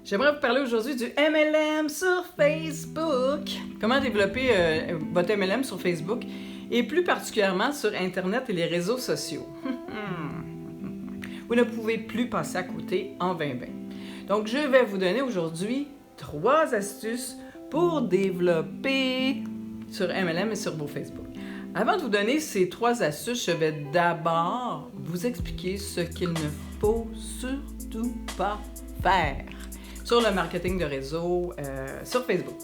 J'aimerais vous parler aujourd'hui du MLM sur Facebook. Comment développer votre MLM sur Facebook et plus particulièrement sur Internet et les réseaux sociaux. Vous ne pouvez plus passer à côté en 2020. Donc, je vais vous donner aujourd'hui 3 astuces pour développer sur MLM et sur vos Facebook. Avant de vous donner ces 3 astuces, je vais d'abord vous expliquer ce qu'il ne faut surtout pas faire sur le marketing de réseau sur Facebook.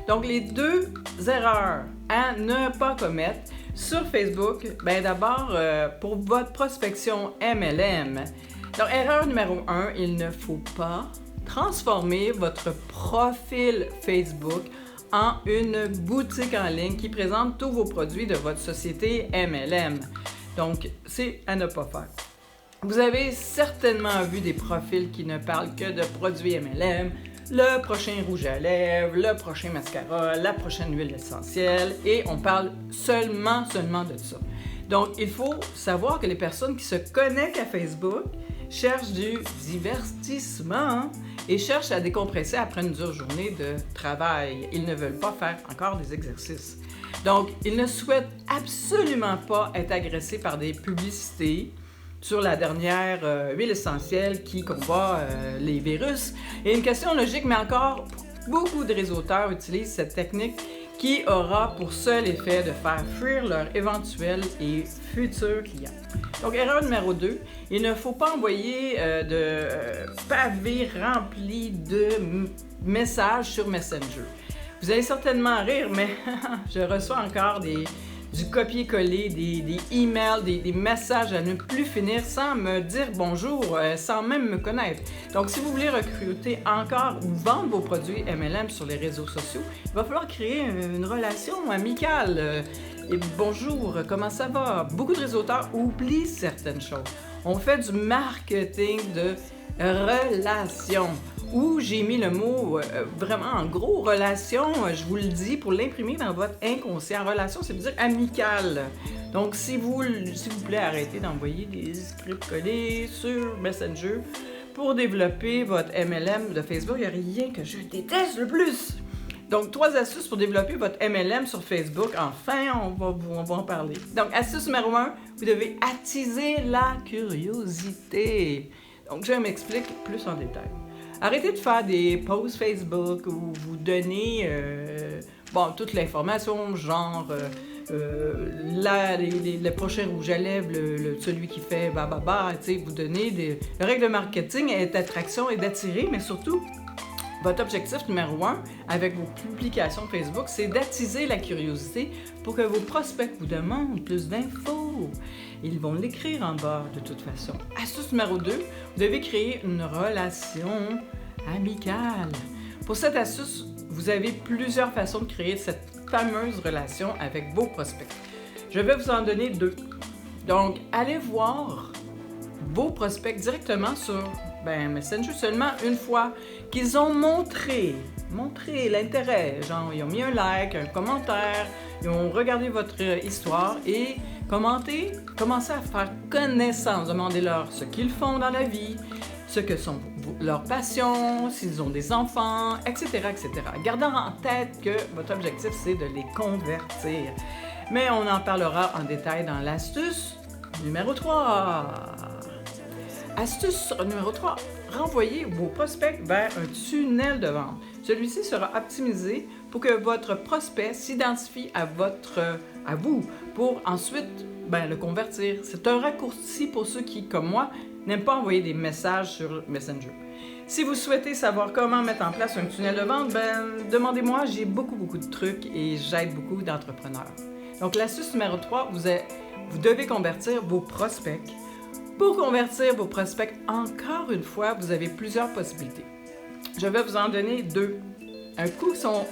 Donc, les 2 erreurs à ne pas commettre sur Facebook, bien d'abord, pour votre prospection MLM. Donc, erreur numéro 1, il ne faut pas transformer votre profil Facebook en une boutique en ligne qui présente tous vos produits de votre société MLM. Donc, c'est à ne pas faire. Vous avez certainement vu des profils qui ne parlent que de produits MLM, le prochain rouge à lèvres, le prochain mascara, la prochaine huile essentielle, et on parle seulement de ça. Donc, il faut savoir que les personnes qui se connectent à Facebook cherchent du divertissement et cherchent à décompresser après une dure journée de travail. Ils ne veulent pas faire encore des exercices. Donc, ils ne souhaitent absolument pas être agressés par des publicités sur la dernière huile essentielle qui combat les virus. Et une question logique, mais encore, beaucoup de réseauteurs utilisent cette technique qui aura pour seul effet de faire fuir leurs éventuels et futurs clients. Donc, erreur numéro 2, il ne faut pas envoyer de pavés remplis de messages sur Messenger. Vous allez certainement rire, mais je reçois encore du copier-coller, des emails, des messages à ne plus finir sans me dire bonjour, sans même me connaître. Donc, si vous voulez recruter encore ou vendre vos produits MLM sur les réseaux sociaux, il va falloir créer une relation amicale. Et bonjour, comment ça va? Beaucoup de réseauteurs oublient certaines choses. On fait du marketing de relation, où j'ai mis le mot vraiment en gros, relation, je vous le dis, pour l'imprimer dans votre inconscient. Relation, c'est dire amical. Donc, s'il vous plaît, arrêtez d'envoyer des scripts collés sur Messenger pour développer votre MLM de Facebook. Il n'y a rien que je déteste le plus. Donc, 3 astuces pour développer votre MLM sur Facebook. Enfin, on va en parler. Donc, astuce numéro 1, vous devez attiser la curiosité. Donc, je m'explique plus en détail. Arrêtez de faire des posts Facebook où vous donnez toute l'information, genre le prochain rouge à lèvres, celui qui fait vous donnez la règle de marketing est d'attraction et d'attirer, mais surtout, votre objectif numéro 1 avec vos publications Facebook, c'est d'attiser la curiosité pour que vos prospects vous demandent plus d'infos. Ils vont l'écrire en bas de toute façon. Astuce numéro 2, vous devez créer une relation amicale. Pour cette astuce, vous avez plusieurs façons de créer cette fameuse relation avec vos prospects. Je vais vous en donner 2. Donc, allez voir vos prospects directement sur Messenger seulement une fois qu'ils ont montré l'intérêt. Genre, ils ont mis un like, un commentaire, ils ont regardé votre histoire et commencez à faire connaissance. Demandez-leur ce qu'ils font dans la vie, ce que sont leurs passions, s'ils ont des enfants, etc., etc. Gardant en tête que votre objectif, c'est de les convertir. Mais on en parlera en détail dans l'astuce numéro 3. Astuce numéro 3, renvoyez vos prospects vers un tunnel de vente. Celui-ci sera optimisé pour que votre prospect s'identifie à vous pour ensuite le convertir. C'est un raccourci pour ceux qui, comme moi, n'aiment pas envoyer des messages sur Messenger. Si vous souhaitez savoir comment mettre en place un tunnel de vente, demandez-moi, j'ai beaucoup de trucs et j'aide beaucoup d'entrepreneurs. Donc, l'astuce numéro 3, vous devez convertir vos prospects. Pour convertir vos prospects, encore une fois, vous avez plusieurs possibilités. Je vais vous en donner 2. Un coup, ils sont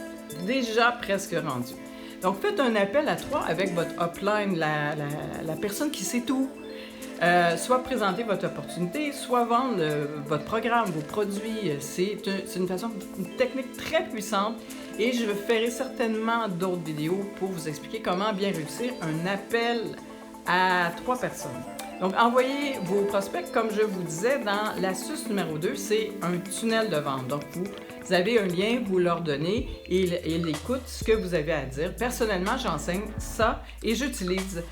déjà presque rendus. Donc, faites un appel à 3 avec votre upline, la personne qui sait tout. Soit présenter votre opportunité, soit vendre votre programme, vos produits. C'est une technique très puissante et je ferai certainement d'autres vidéos pour vous expliquer comment bien réussir un appel à 3 personnes. Donc, envoyez vos prospects, comme je vous disais, dans l'astuce numéro 2, c'est un tunnel de vente. Donc, vous avez un lien, vous leur donnez et ils écoutent ce que vous avez à dire. Personnellement, j'enseigne ça et j'utilise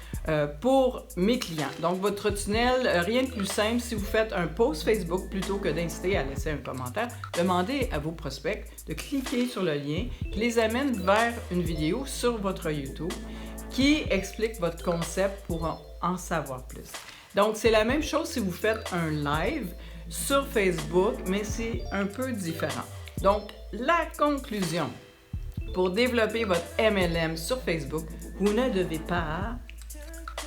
pour mes clients. Donc, votre tunnel, rien de plus simple, si vous faites un post Facebook, plutôt que d'inciter à laisser un commentaire, demandez à vos prospects de cliquer sur le lien qui les amène vers une vidéo sur votre YouTube qui explique votre concept pour en savoir plus. Donc, c'est la même chose si vous faites un live sur Facebook, mais c'est un peu différent. Donc, la conclusion, pour développer votre MLM sur Facebook, vous ne devez pas,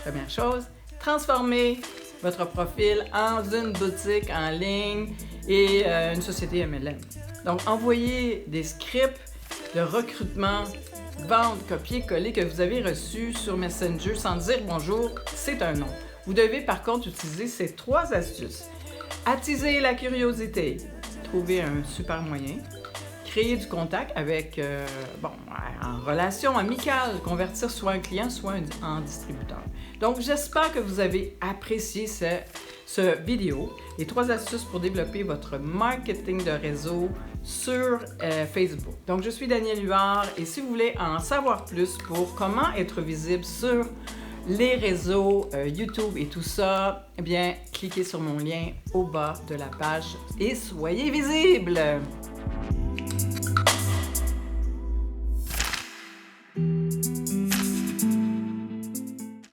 première chose, transformer votre profil en une boutique en ligne et une société MLM. Donc, envoyez des scripts de recrutement, vente, copier-coller que vous avez reçus sur Messenger sans dire bonjour, c'est un nom. Vous devez par contre utiliser ces 3 astuces. Attiser la curiosité, trouver un super moyen. Créer du contact avec, en relation amicale, convertir soit un client, soit en distributeur. Donc, j'espère que vous avez apprécié ce vidéo, les 3 astuces pour développer votre marketing de réseau sur Facebook. Donc, je suis Danielle Huard et si vous voulez en savoir plus pour comment être visible sur les réseaux YouTube et tout ça, eh bien, cliquez sur mon lien au bas de la page et soyez visible!